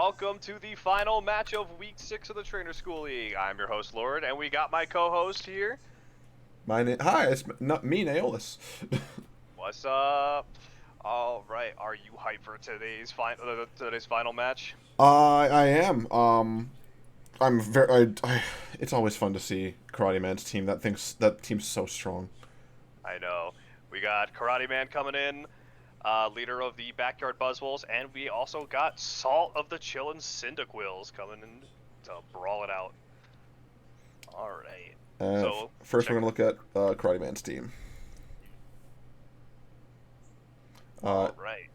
welcome to the final match of Week 6 of the Trainer School League. I'm your host, Lord, and we got my co-host here. Hi, it's not me, Naolis. What's up? All right, are you hyped for today's final match? I am. I'm very. It's always fun to see Karate Man's team. That team's so strong. I know. We got Karate Man coming in, leader of the Backyard Buzzwoles, and we also got Salt of the Chillin Cydanquils coming in to brawl it out. All right. So First, we're gonna look at Karate Man's team. All right.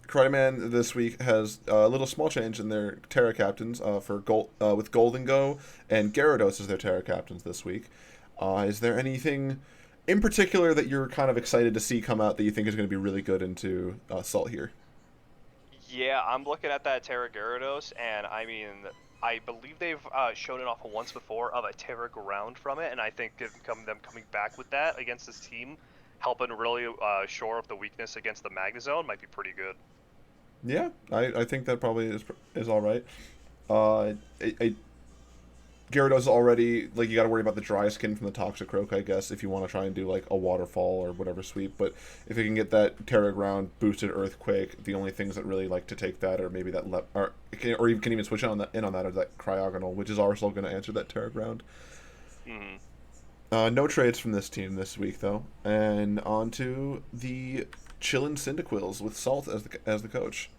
Karate Man this week has a little small change in their Terra captains with Golden Go and Gyarados as their Terra captains this week. Is there anything in particular that you're kind of excited to see come out that you think is going to be really good into Salt here? Yeah, I'm looking at that Terra Gyarados, and I mean, I believe they've shown it off once before of a Terra Ground from it, and I think them coming back with that against this team, helping really shore up the weakness against the Magnezone might be pretty good. Yeah, I think that probably is all right. Gyarados already, like, you got to worry about the dry skin from the Toxicroak, I guess, if you want to try and do like a waterfall or whatever sweep. But if you can get that Terra Ground boosted Earthquake, the only things that really like to take that are maybe that or you can even switch on that or that Cryogonal, which is also going to answer that Terra Ground. No trades from this team this week though, and on to the Chillin Cydanquils with Salt as the coach.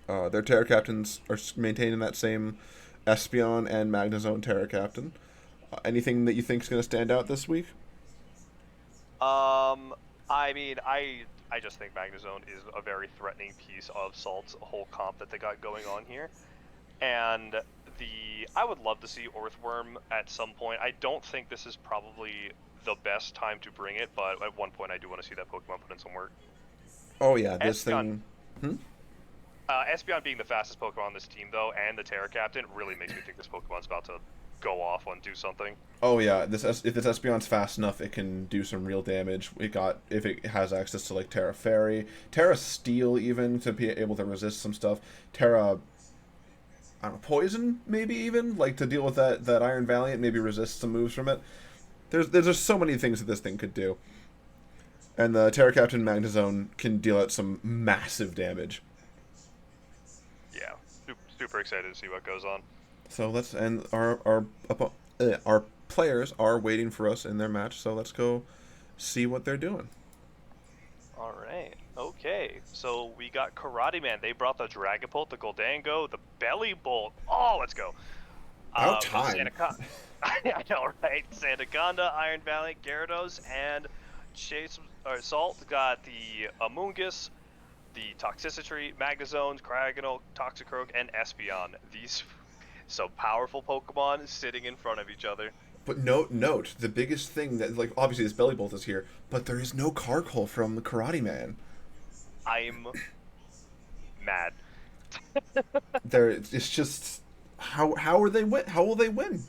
Their Terra captains are maintaining that same Espeon and Magnezone Terra captain. Anything that you think is going to stand out this week? I mean, I just think Magnezone is a very threatening piece of Salt's whole comp that they got going on here, and I would love to see Earthworm at some point. I don't think this is probably the best time to bring it, but at one point I do want to see that Pokemon put in some work. Oh yeah, this Espeon, thing. Espeon being the fastest Pokemon on this team, though, and the Terra Captain, really makes me think this Pokemon's about to go off and do something. Oh yeah, if this Espeon's fast enough, it can do some real damage. If it has access to like Terra Fairy, Terra Steel, even to be able to resist some stuff. Terra, I don't know, Poison maybe even like to deal with that Iron Valiant, maybe resist some moves from it. There's just so many things that this thing could do, and the Terra Captain Magnezone can deal out some massive damage. Yeah, super excited to see what goes on. So our players are waiting for us in their match. So let's go see what they're doing. All right. Okay. So we got Karate Man. They brought the Dragapult, the Goldango, the Belly Bolt. Oh, let's go. About time. I know, right? Sandaconda, Iron Valiant, Gyarados, and Salt got the Amoonguss, the Toxicity, Magnezone, Cryogonal, Toxicroak, and Espeon. These so powerful Pokemon sitting in front of each other. But note the biggest thing that, like, obviously this Belly Bolt is here, but there is no Carkol from the Karate Man. I'm mad. It's just how are they win? How will they win?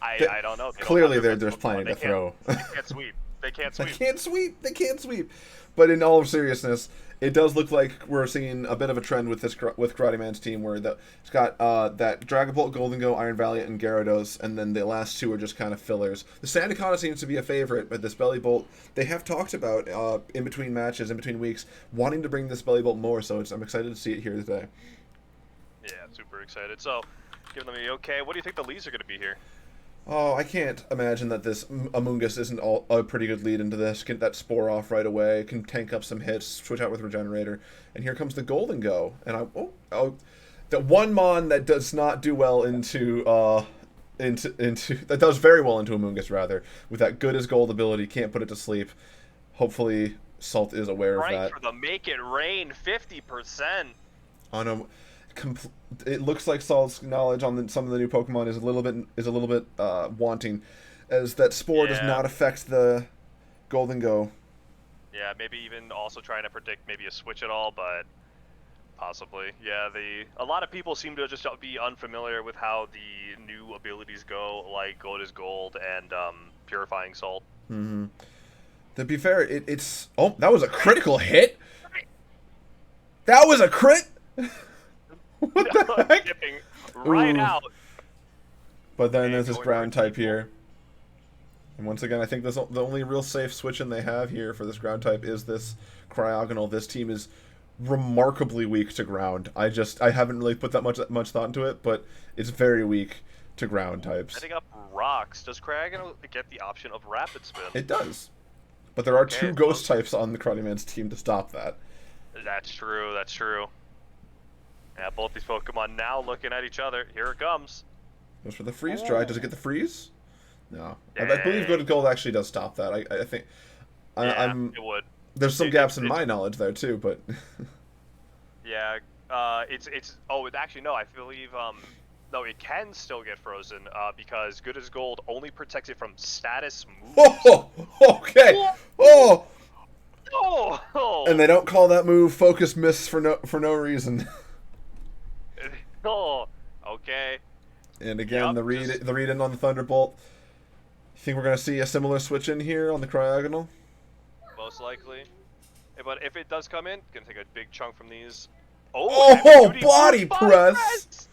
I don't know. Clearly, they're planning to throw. They can't sweep. They can't sweep. They can't sweep. But in all seriousness, it does look like we're seeing a bit of a trend with Karate Man's team, where it's got that Dragapult, Golden Go, Iron Valiant, and Gyarados, and then the last two are just kind of fillers. The Sandaconda seems to be a favorite, but this Belly Bolt, they have talked about in between matches, in between weeks, wanting to bring this Belly Bolt more. So I'm excited to see it here today. Yeah, super excited. So, giving them the okay. What do you think the leads are going to be here? Oh, I can't imagine that this Amoonguss isn't a pretty good lead into this. Get that Spore off right away. Can tank up some hits. Switch out with Regenerator. And here comes the Golden Go. And the one Mon that does not do well into that does very well into Amoonguss rather, with that good as gold ability. Can't put it to sleep. Hopefully, Salt is aware of that. Right for the Make It Rain 50%. On a it looks like Salt's knowledge on some of the new Pokemon is a little bit wanting, as that Spore does not affect the Golden Go. Yeah, maybe even also trying to predict maybe a switch at all, but possibly. Yeah, a lot of people seem to just be unfamiliar with how the new abilities go, like Gold is Gold and Purifying Salt. Mm-hmm. To be fair, it's that was a critical hit. That was a crit. What the heck? Skipping right Ooh. out. But then And there's this going for a ground type T-bolt. here. And once again, I think this, the only real safe switch-in they have here for this ground type is this Cryogonal. This team is remarkably weak to ground. I haven't really put that much thought into it, but it's very weak to ground types. Setting up rocks. Does Cryogonal get the option of Rapid Spin? It does. But there are Okay, two ghost types on the Karate Man's team to stop that. That's true. That's true. Yeah, both these Pokemon now looking at each other. Here it comes. Goes for the freeze dry. Does it get the freeze? No. I believe Dang. Go to Gold actually does stop that. I think. Yeah, I'm. it would. There's some gaps in my knowledge there too, but. Yeah. It's. Oh, it actually no. I believe no, it can still get frozen because Good as Gold only protects it from status moves. Oh, okay. Oh. Oh. And they don't call that move Focus Miss for no reason. Oh. Okay. And again, Yep, the read in on the Thunderbolt. You think we're gonna see a similar switch in here on the Cryogonal? Most likely. But if it does come in, gonna take a big chunk from these. Oh, Oh, heavy-duty body boots, press!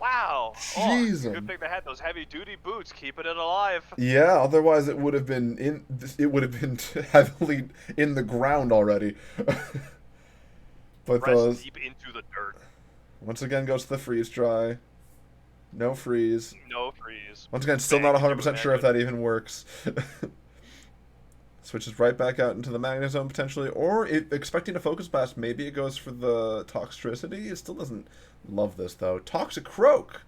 Wow. Jeez. Oh, good thing they had those heavy-duty boots, keeping it alive. Yeah, otherwise it would have been heavily in the ground already. But Press those deep into the dirt. once again goes to the freeze dry. No freeze. No freeze. Once again, still Man, not can do 100% it, sure man. if that even works. Switches right back out into the Magnet Zone potentially, or expecting a Focus Blast, maybe it goes for the Toxtricity. It still doesn't love this though. Toxic Croak.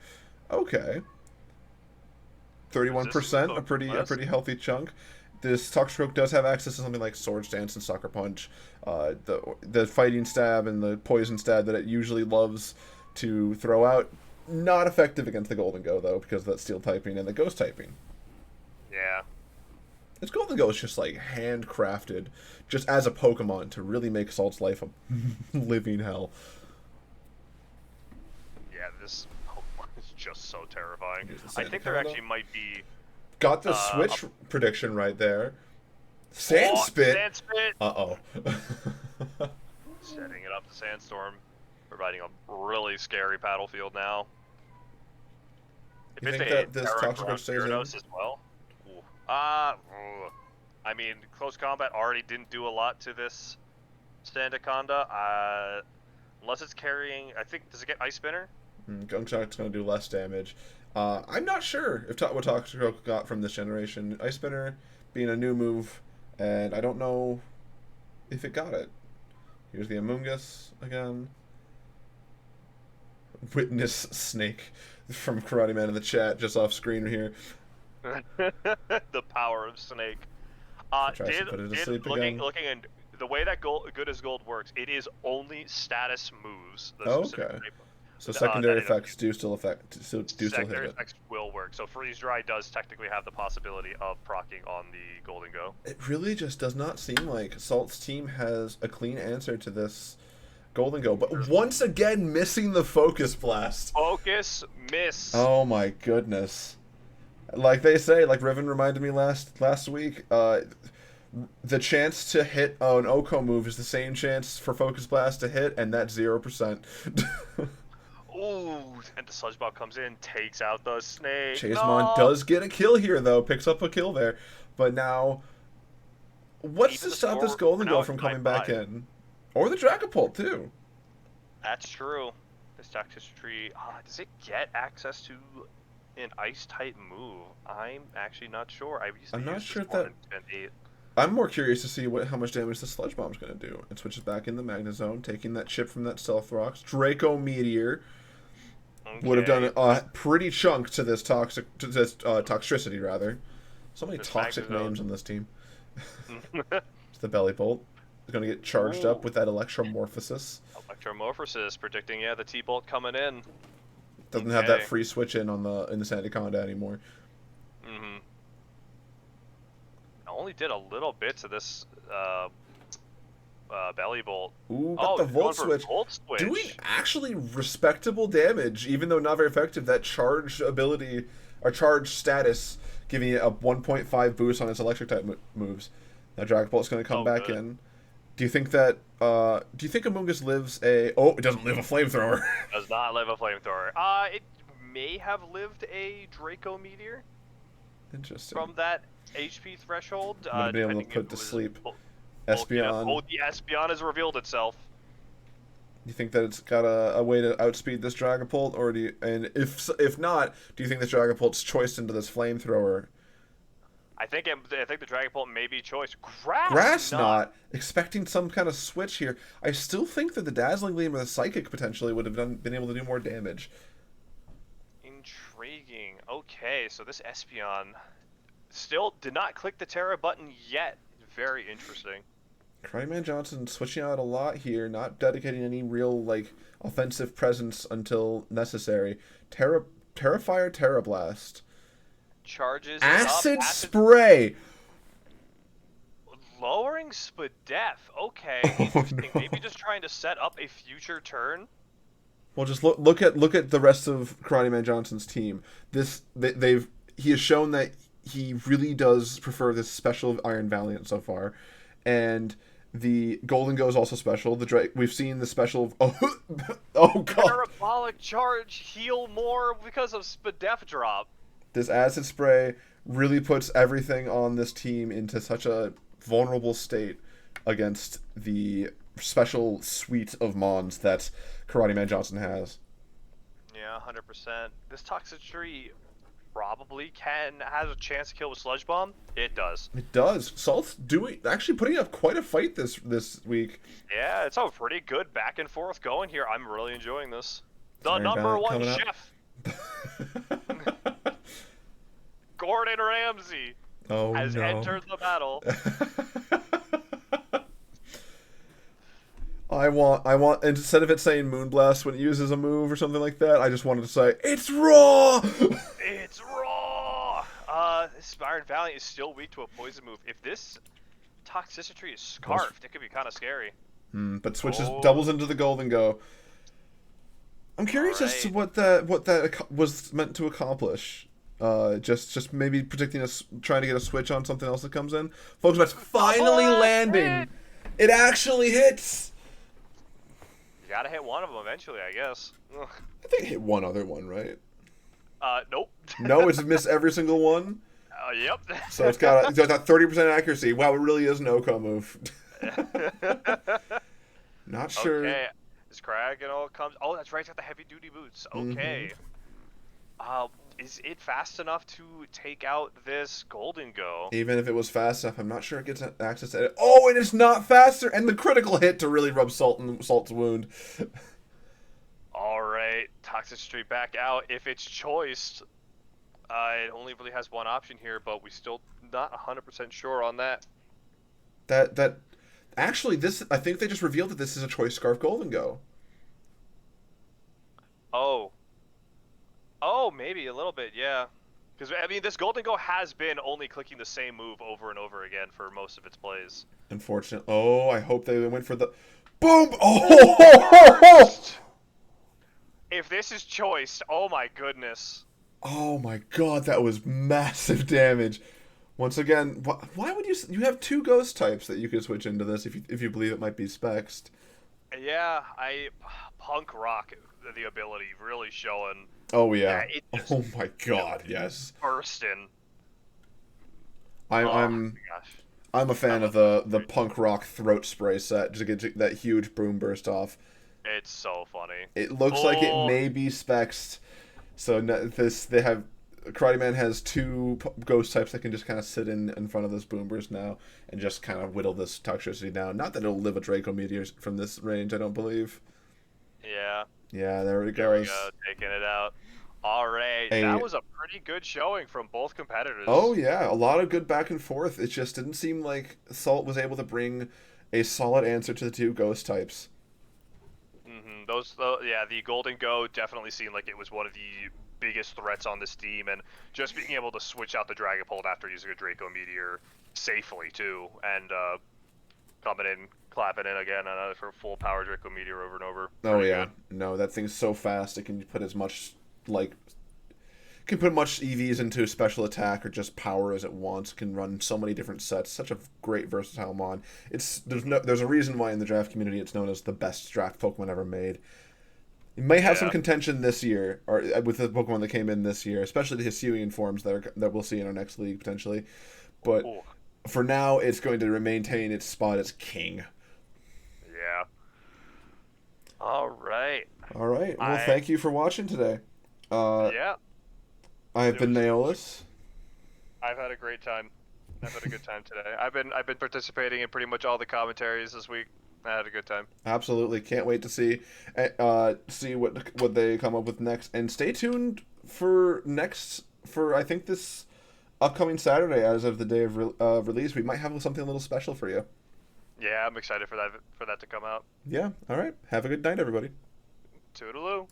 Okay. 31%, a pretty healthy chunk. This Toxic Croak does have access to something like Swords Dance and Sucker Punch, the Fighting Stab and the Poison Stab that it usually loves to throw out. Not effective against the Golden Go though, because of that Steel typing and the Ghost typing. Yeah. This Golden Go is just like handcrafted, just as a Pokemon to really make Salt's life a living hell. Yeah, this Pokemon is just so terrifying. Here's the I think there Cydanquils. actually might be... Got the switch prediction right there. Sand Spit. Sand Spit! Uh-oh. Setting it up to Sandstorm, providing a really scary battlefield now. If You it's think a that this Terra Toxic Ground stays in? Gyarados as well. Ooh. I mean, close combat already didn't do a lot to this Sandaconda. Unless it's carrying, I think, does it get Ice Spinner? Gunk Shot's going to do less damage. I'm not sure if what Toxic Croak got from this generation. Ice Spinner being a new move, and I don't know if it got it. Here's the Amoonguss again. Witness Snake from Karate Man in the chat, just off screen here. The power of Snake. Tries to put it to sleep looking again. and the way that Good as Gold works, it is only status moves. The Oh, specific okay. type So secondary that it effects do still hit secondary it. effects will work. So Freeze Dry does technically have the possibility of proccing on the Golden Go. It really just does not seem like Salt's team has a clean answer to this Golden Go. But once again, missing the Focus Blast. Focus, miss. Oh my goodness. Like they say, like Riven reminded me last week, the chance to hit an Oko move is the same chance for Focus Blast to hit, and that's 0%. Ooh, and the Sludge Bomb comes in, takes out the Snake. Chasemon does get a kill here, though. Picks up a kill there. But now, what's Even to the stop this score, Golden now Go it's from coming 9-5. back in? Or the Dragapult, too. That's true. This Tactics Tree, does it get access to an Ice-type move? I'm actually not sure. I'm not sure this that- one in Gen 8. I'm more curious to see how much damage the Sludge Bomb's going to do. It switches back in the Magna Zone, taking that chip from that Stealth Rocks. Draco Meteor would have done a pretty chunk to this Toxtricity, rather. So many This toxic Magna Zone. names on this team. It's the Belly Bolt. It's going to get charged up with that Electromorphosis. Electromorphosis predicting, the T-Bolt coming in. Doesn't have that Okay. free switch in the Sandaconda anymore. Mm-hmm. I only did a little bit to this Belly Bolt. Ooh, got the going Volt for Switch. Volt Switch. Doing actually respectable damage, even though not very effective. That charge ability, or charge status, giving it a 1.5 boost on its electric type moves. Now Dragon Bolt's going to come back good. in. Do you think that? Do you think Amoonguss lives a? Oh, it doesn't live a flamethrower. Does not live a flamethrower. It may have lived a Draco Meteor Interesting. from that HP threshold, Would have been able to depending if put it to was sleep bulky enough. Espeon. Oh, the Espeon has revealed itself. You think that it's got a way to outspeed this Dragapult, or do you, and if not, do you think this Dragapult's choiced into this flamethrower? I think the Dragapult may be choice. Grass Grass not. knot, expecting some kind of switch here. I still think that the Dazzling Gleam or the Psychic potentially would have been able to do more damage. Intriguing. Okay, so this Espeon still did not click the Terra button yet. Very interesting. Cryman Johnson switching out a lot here, not dedicating any real like offensive presence until necessary. Terrafire, Terra Blast, Charges Acid up. Spray. Lowering Spadef. Okay, Oh interesting. no. Maybe just trying to set up a future turn. Well, just look at the rest of Karate Man Johnson's team. He has shown that he really does prefer this special Iron Valiant so far, and the Golden Go is also special. We've seen the special. Oh god! Parabolic charge, heal more because of Spadef drop. This acid spray really puts everything on this team into such a vulnerable state against the special suite of mons that Karate Man Johnson has. Yeah, 100%. This Toxicity probably has a chance to kill with Sludge Bomb. It does. It does. Salt's actually putting up quite a fight this week. Yeah, it's a pretty good back and forth going here. I'm really enjoying this. The Iron number Valiant one coming up. chef, Gordon Ramsay, Oh has no. entered the battle. I want instead of it saying Moonblast when it uses a move or something like that, I just wanted to say it's raw. It's raw. This Iron Valiant is still weak to a poison move. If this Toxicity is scarfed, it could be kind of scary. But switches doubles into the Golden Go. I'm curious as to what that was meant to accomplish. Just maybe predicting trying to get a switch on something else that comes in. Folks, that's finally landing. It actually hits. You gotta hit one of them eventually, I guess. Ugh. I think it hit one other one, right? Nope. No, it's missed every single one. Yep. So it's got that 30% accuracy. Wow, it really is an Oko move. Not sure. Okay. This Crag and all comes. Oh, that's right. It's got the heavy duty boots. Okay. Is it fast enough to take out this Golden Go? Even if it was fast enough, I'm not sure it gets access to it. Oh, and it's not faster, and the critical hit to really rub salt in Salt's wound. All right, Toxic Street back out. If it's choiced, it only really has one option here, but we still not 100% sure on that. That actually, I think they just revealed that this is a choice Scarf Golden Go. Oh, maybe a little bit, yeah. Because, I mean, this Golden Go has been only clicking the same move over and over again for most of its plays. Unfortunate. Oh, I hope they went for the boom. Oh! If this is choiced, oh my goodness. Oh my god, that was massive damage. Once again, why would you have two ghost types that you could switch into this if you believe it might be spexed? Yeah, Punk Rock, the ability really showing. Oh yeah. Oh my god, yes. Bursting. I'm a fan of the punk rock throat spray set to get that huge boom burst off. It's so funny. It looks like it may be spexed. So Karate Man has two ghost types that can just kind of sit in front of this boom burst now and just kind of whittle this toxicity down. Not that it'll live a Draco Meteor from this range, I don't believe. Yeah. Yeah, there it There we goes. go, taking it out. All right, that was a pretty good showing from both competitors. Oh yeah, a lot of good back and forth. It just didn't seem like Salt was able to bring a solid answer to the two ghost types. The Golden Go definitely seemed like it was one of the biggest threats on this team, and just being able to switch out the Dragapult after using a Draco Meteor safely too, and coming in, clapping in again for full power Draco Meteor over and over. Oh Pretty yeah, good. no, that thing's so fast. It can put as much can put much EVs into special attack or just power as it wants. Can run so many different sets. Such a great versatile mon. There's a reason why in the draft community it's known as the best draft Pokemon ever made. It may have some Yeah. contention this year, or with the Pokemon that came in this year, especially the Hisuian forms that we'll see in our next league potentially. But Ooh. for now, it's going to maintain its spot as king. Yeah. All right. All right. Well, I thank you for watching today. yeah. I have It been was. Naolis. I've had a great time. I've had a good time today. I've been participating in pretty much all the commentaries this week. I had a good time. Absolutely, can't wait to see what they come up with next, and stay tuned for I think this upcoming Saturday, as of the day of release, we might have something a little special for you. Yeah, I'm excited for that to come out. Yeah. All right. Have a good night, everybody. Toodaloo.